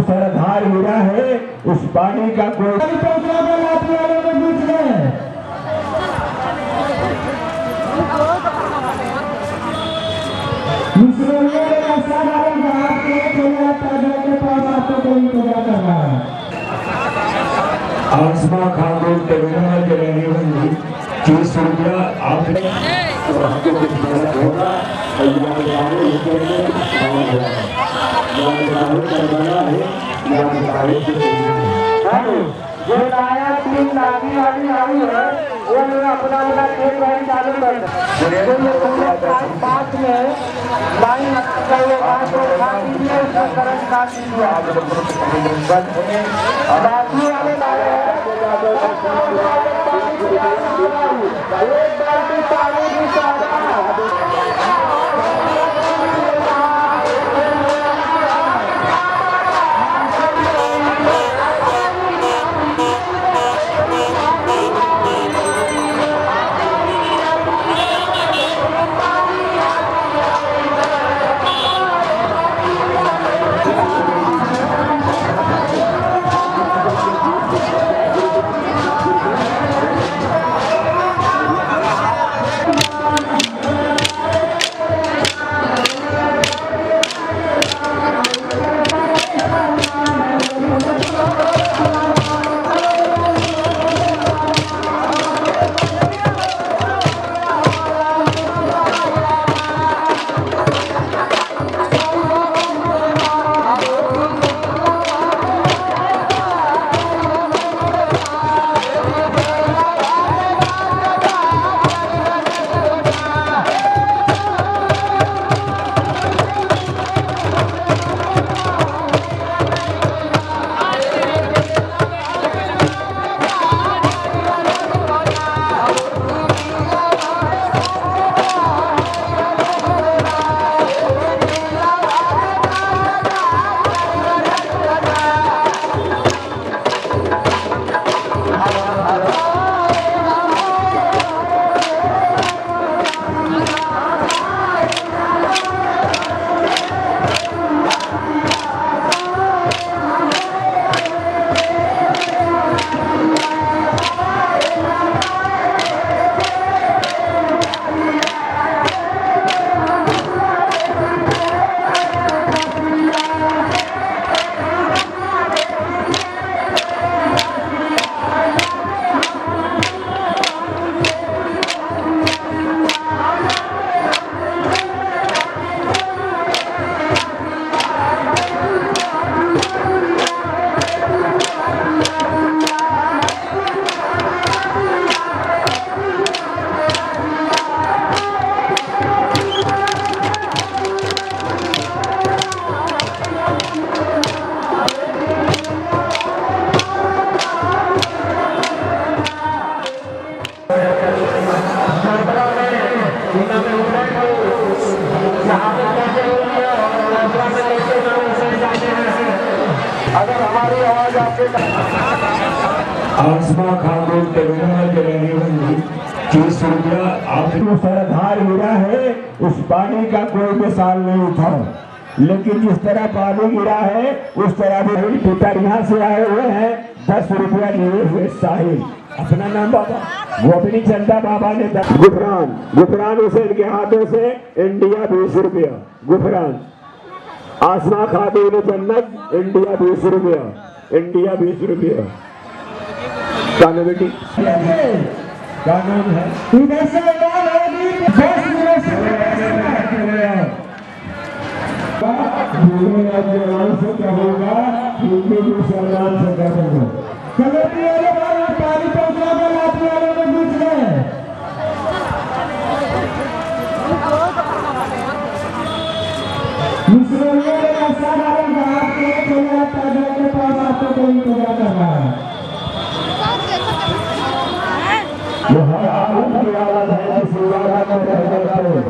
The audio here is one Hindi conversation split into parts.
सरधार गिरा है उस पानी का कोई आसमा खान टर्मिनल के रहने वाली 30 रुपया आपने होगा जो नया टीम नागी वाली आई है वो अपना अपना खेल वही चालू कर पाँच में लाइन करंट काट दीजिए बाकी वाले अगर हमारी आवाज आपके आसमा खान टर्मिनल के रहने वाली 30 रुपया आपको सरधार गिरा है उस पानी का कोई मिसाल नहीं था, लेकिन जिस तरह पानी गिरा है उस तरह भी पिता यहाँ से आए हुए हैं 10 रुपया लिए हुए साहिल। अपना नाम बाबा वो अपनी चंदा बाबा ने गुफरान उसे इनके हाथों से इंडिया 20 रुपया गुफरान। आसमा खातून जन्नत इंडिया 20 रुपया इंडिया 20 रुपया। कानून बेटी कानून है से क्या होगा हिंदू मुसलमान से क्या होगा। कमेटी वाले पानी पहुंचा कर लाठी वालों में घुस गए। मुसलमानों ने ऐसा डाला बाहर के चले पैदल के पास आपको कोई इंतजार कर रहा है। वो हर आलम की आवाज है जिस इबादत में रह जाते हैं,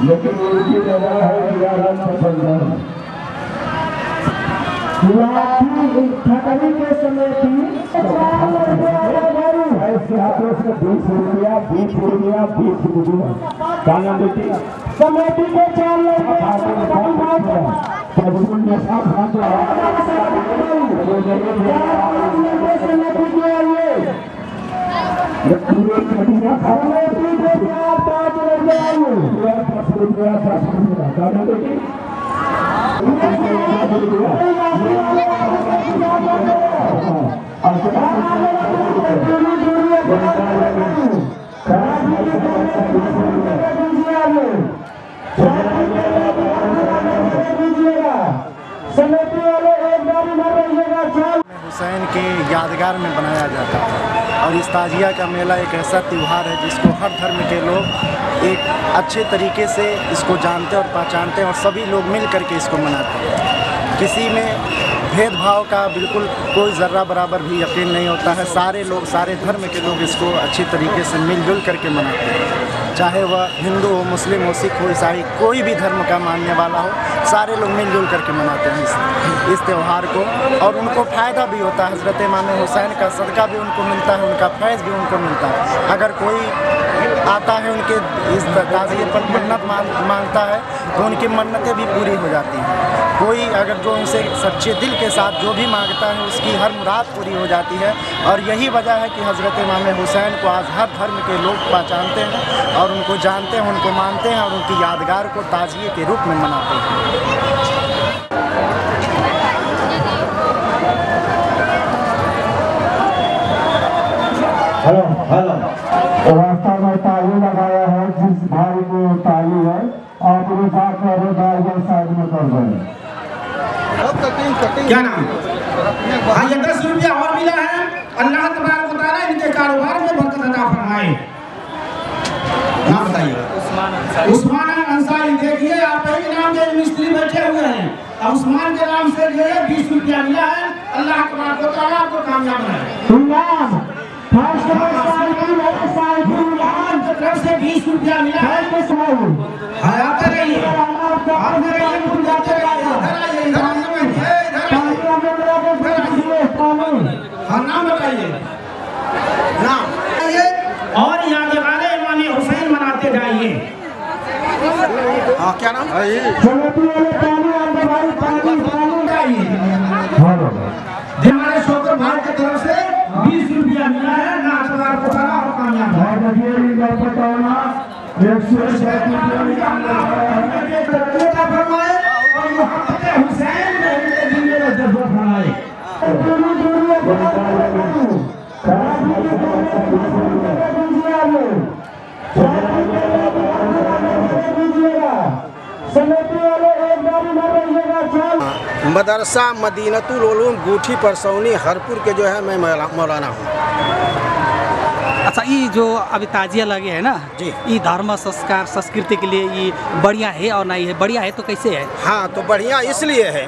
लेकिन उनकी जगह है इबादत पसंद है। ठगनी के समय की ऐसे हाथों से 20 रुपया 20 रुपया। क्या नाम बेटी? कमेटी के 4 लड़के हुसैन के यादगार में बनाया जाता है। और इस ताजिया का मेला एक ऐसा त्यौहार है जिसको हर धर्म के लोग एक अच्छे तरीके से इसको जानते और पहचानते हैं और सभी लोग मिल करके इसको मनाते हैं। किसी में भेदभाव का बिल्कुल कोई ज़र्रा बराबर भी यकीन नहीं होता है। सारे लोग, सारे धर्म के लोग इसको अच्छी तरीके से मिलजुल करके मनाते हैं, चाहे वह हिंदू हो, मुस्लिम हो, सिख हो, ईसाई, कोई भी धर्म का मानने वाला हो, सारे लोग मिलजुल करके मनाते हैं इस त्यौहार को। और उनको फ़ायदा भी होता है। हज़रत इमाम हुसैन का सदका भी उनको मिलता है, उनका फैज़ भी उनको मिलता है। अगर कोई आता है उनके इस ताज़िये पर मन्नत मांगता है तो उनकी मन्नतें भी पूरी हो जाती हैं। कोई अगर जो उनसे सच्चे दिल के साथ जो भी मांगता है उसकी हर मुराद पूरी हो जाती है। और यही वजह है कि हज़रत इमाम हुसैन को आज हर धर्म के लोग पहचानते हैं और उनको जानते हैं, उनको मानते हैं और उनकी यादगार को ताज़िये के रूप में मनाते हैं। हेलो हेलो, रास्ता में ताली लगाया है, जिस भाई को ताली है आप वो जाकर साइड में कर दें। क्या नाम? हाँ, ये 10 रुपया और मिला है। अल्लाह तबारक व तआला इनके कारोबार में बरकत अता फरमाए। नाम बताइए। उस्मान अंसारी। देखिए आप ही नाम के मिस्त्री बैठे हुए हैं। अब उस्मान के नाम से जो है 20 रुपया मिला है। अल्लाह तबारक व तआला आपको कामयाब बनाए। की तरफ से 20 रुपया मिला है। आते रहिए, आते रहिए, तुम जाते रहिए। हाँ, नाम बताइए, नाम और यादगार इमाम हुसैन मनाते जाइए। हाँ, क्या नाम? हमारे शोकर भाई की तरफ से 20 रुपया मिला है। ना और कामयाब मदरसा मदीनतुल उलूम गूठी परसौनी हरपुर के जो है मैं मौलाना हूँ। अच्छा, ये जो अभी ताजिया लगे है ना जी, ये धर्म संस्कार संस्कृति के लिए ये बढ़िया है और नहीं है? बढ़िया है तो कैसे है? हाँ, तो बढ़िया इसलिए है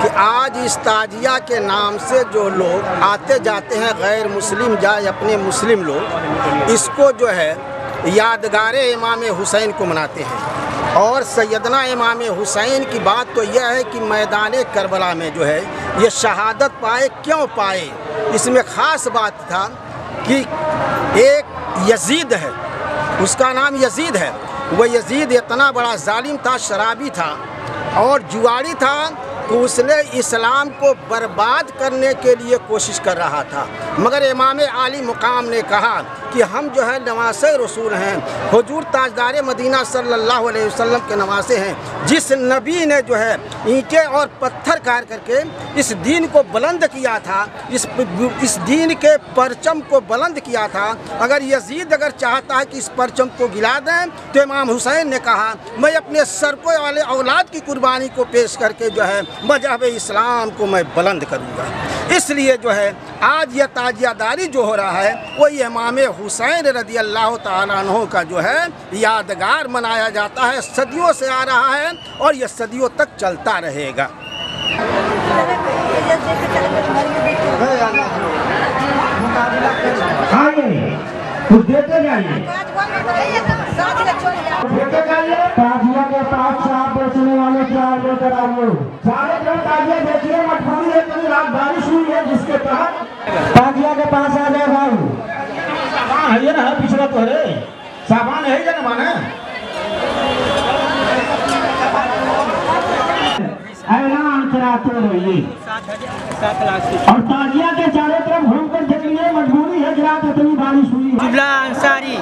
कि आज इस ताजिया के नाम से जो लोग आते जाते हैं, गैर मुस्लिम जाए अपने मुस्लिम लोग, इसको जो है यादगार इमाम हुसैन को मनाते हैं। और सैयदना इमाम हुसैन की बात तो यह है कि मैदान करबला में जो है ये शहादत पाए। क्यों पाए? इसमें ख़ास बात था कि एक यजीद है, उसका नाम यजीद है। वह यजीद इतना बड़ा जालिम था, शराबी था और जुआरी था, तो उसने इस्लाम को बर्बाद करने के लिए कोशिश कर रहा था। मगर इमाम आली मुकाम ने कहा कि हम जो है नवासे रसूल हैं, हुजूर ताजदार मदीना सल्लल्लाहु अलैहि वसल्लम के नवासे हैं। जिस नबी ने जो है ईंटें और पत्थर काट करके इस दीन को बुलंद किया था, इस दीन के परचम को बुलंद किया था, अगर यजीद अगर चाहता है कि इस परचम को गिरा दें, तो इमाम हुसैन ने कहा मैं अपने सरकों वाले औलाद की कुर्बानी को पेश करके जो है मज़हब इस्लाम को मैं बुलंद करूँगा। इसलिए जो है आज यह ताजियादारी जो हो रहा है वो इमाम हुसैन रज़ी अल्लाह ताला अन्हु का जो है यादगार मनाया जाता है। सदियों से आ रहा है और यह सदियों तक चलता रहेगा। कुछ देते जाइए। ताजिया के पास शराब बेचने वाले चार लेकर आए। सारे जन ताजिया बेचिए मत। इतनी रात बारिश हुई है जिसके तहत ताजिया के पास आ गए भाई। हाँ, ये ना पिछड़ा तो तो रे सामान है जन माने ऐलान कराते रहिए और ताजिया के चारों तरफ घूमकर देखिए, मजबूरी है कि रात इतनी बारिश हुई है। फजुला अंसारी,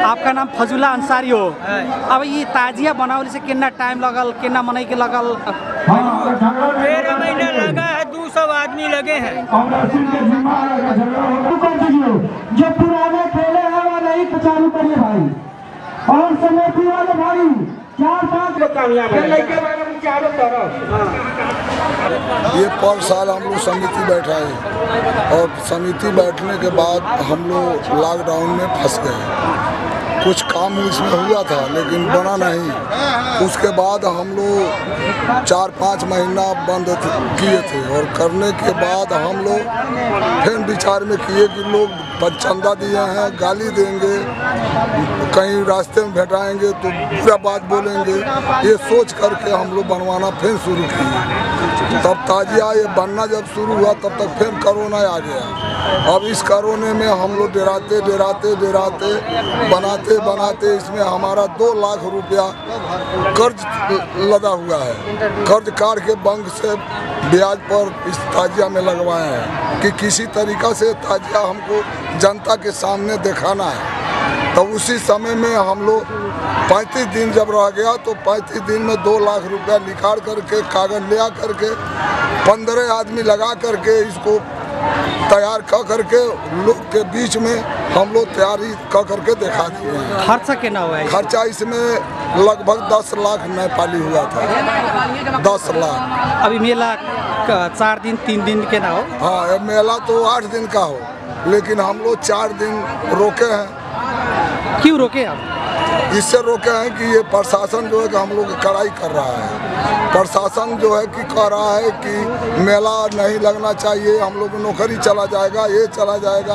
आपका नाम फजुला अंसारी हो। अब ये ताजिया बनावले से कितना टाइम लगल, कितना मनई के लगल? 13 महीना लगा है, 200 आदमी लगे हैं। जो पुराने खेले हैं वो नहीं चालू करिए भाई, और समेटी वाले भाई 4-5 कामयाब ये पर साल हम लोग समिति बैठाए और समिति बैठने के बाद हम लोग लॉकडाउन में फंस गए। कुछ काम इसमें हुआ था लेकिन बना नहीं। उसके बाद हम लोग 4-5 महीना बंद किए थे और करने के बाद हम लोग फिर विचार में किए कि लोग चंदा दिए हैं, गाली देंगे, कहीं रास्ते में भेटाएंगे तो बुरा बात बोलेंगे, ये सोच करके हम लोग बनवाना फिर शुरू किए। तब ताजिया ये बनना जब शुरू हुआ तब तक फिर कोरोना आ गया। अब इस कोरोना में हम लोग डराते बनाते इसमें हमारा 2 लाख रुपया कर्ज लदा हुआ है। कर्ज काट के बैंक से ब्याज पर इस ताजिया में लगवाए हैं कि किसी तरीका से ताजिया हमको जनता के सामने दिखाना है। तो उसी समय में हम लोग 35 दिन जब रह गया तो 35 दिन में 2 लाख रुपया निकाल करके कागज ले करके 15 आदमी लगा करके इसको तैयार कर करके लोग के बीच में हम लोग तैयारी कर करके दिखा दिए। खर्चा कितना हुआ है? खर्चा इसमें लगभग 10 लाख नेपाली हुआ था। 10 लाख। अभी मेला 4 दिन 3 दिन के ना हो? हाँ, मेला तो 8 दिन का हो लेकिन हम लोग 4 दिन रोके हैं। क्यों रोके आप? इससे रोके हैं कि ये प्रशासन जो है कि हम लोग कड़ाई कर रहा है। प्रशासन जो है कि कह रहा है कि मेला नहीं लगना चाहिए, हम लोग नौकरी चला जाएगा, ये चला जाएगा,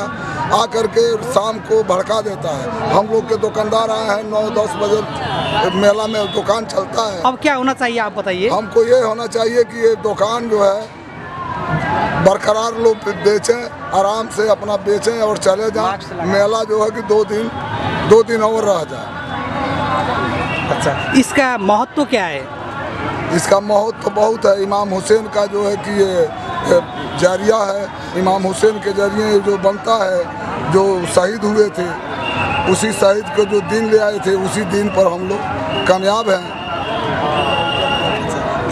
आकर के शाम को भड़का देता है। हम लोग के दुकानदार आए हैं 9-10 बजे मेला में दुकान चलता है। अब क्या होना चाहिए आप बताइए? हमको ये होना चाहिए कि ये दुकान जो है बरकरार लोग बेचें, आराम से अपना बेचें और चले जाएं। मेला जो है कि 2 दिन और रह जाए। अच्छा, इसका महत्व क्या है? इसका महत्व तो बहुत है। इमाम हुसैन का जो है कि ये जारिया है, इमाम हुसैन के जरिए जो बनता है, जो शहीद हुए थे, उसी शहीद को जो दिन ले आए थे उसी दिन पर हम लोग कामयाब हैं।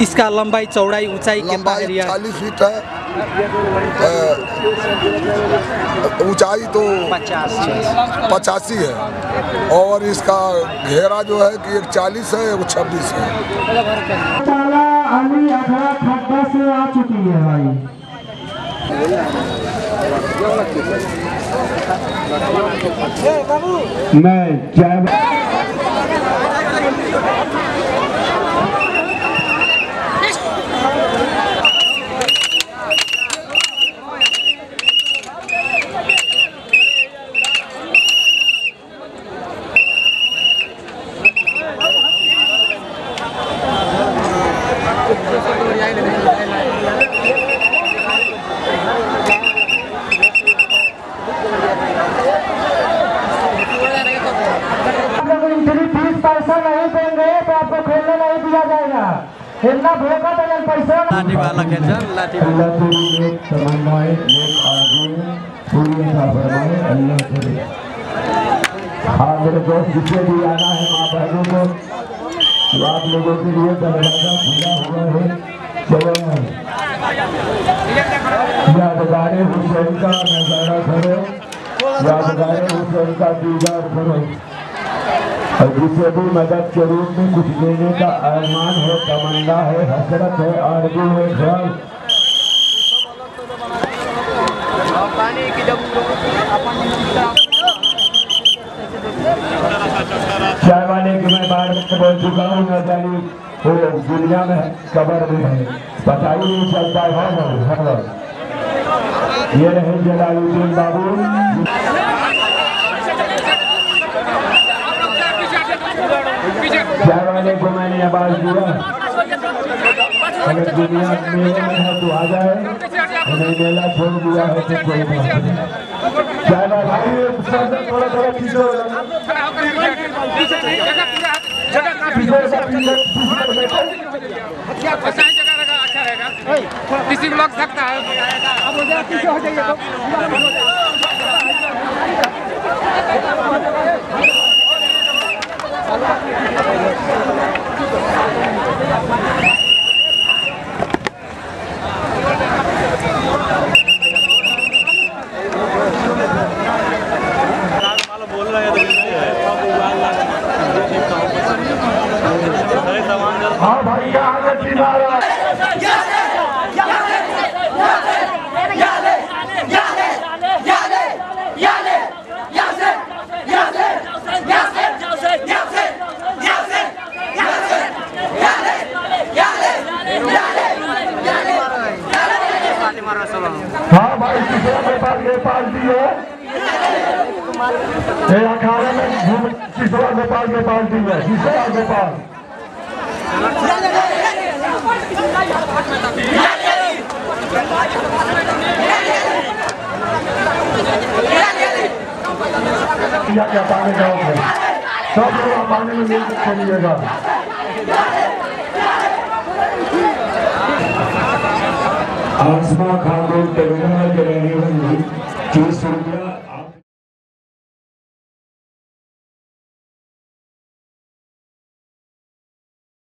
इसका लंबाई चौड़ाई ऊंचाई कितना है? 40 फीट है, ऊंचाई तो 85 है और इसका घेरा जो है कि एक 40 है, एक 26 है। अभी 18 खड्डा से आ चुकी है भाई। मैं चाय इतना भोगा तो पैसा लाठी वाला खेल लाठी समन्वय पूरी फरमाए अल्लाह करे। हाँ मेरे दोस्त जितने भी आना है माँ बहनों को, तो आप लोगों के लिए दरवाजा खुला हुआ है। चलो यादगार हुसैन का नजारा करो, यादगार हुसैन का दीदार करो और जिसे भी मदद के रूप में कुछ देने का अरमान है, तमन्ना है, हसरत है, आरज़ू है, ख्याल। चाय वाले की मैं बार में बोल चुका हूँ, न जानी वो दुनिया में कब्र में है, पता ही नहीं चलता है। ये रहे जलालुद्दीन बाबू। चाय वाले को मैंने आवाज दिया, अगर दुनिया में है तो आ जाए, उन्हें मेला छोड़ दिया है तो कोई बात नहीं। थोड़ा थोड़ा पीछे किसी को लग सकता है। अब हो जाए पीछे हो जाइए हाँ भाई क्या आगे पीना रहा हाँ भाई तीसरा गोपाल ये पार्टी है ये अखाड़े में तीसरा गोपाल के पार्टी है तीसरा गोपाल क्या पानी जाओगे सब लोग पानी में मिल चलिएगा आसमा खातून तेलंगाना के रहने वाली 30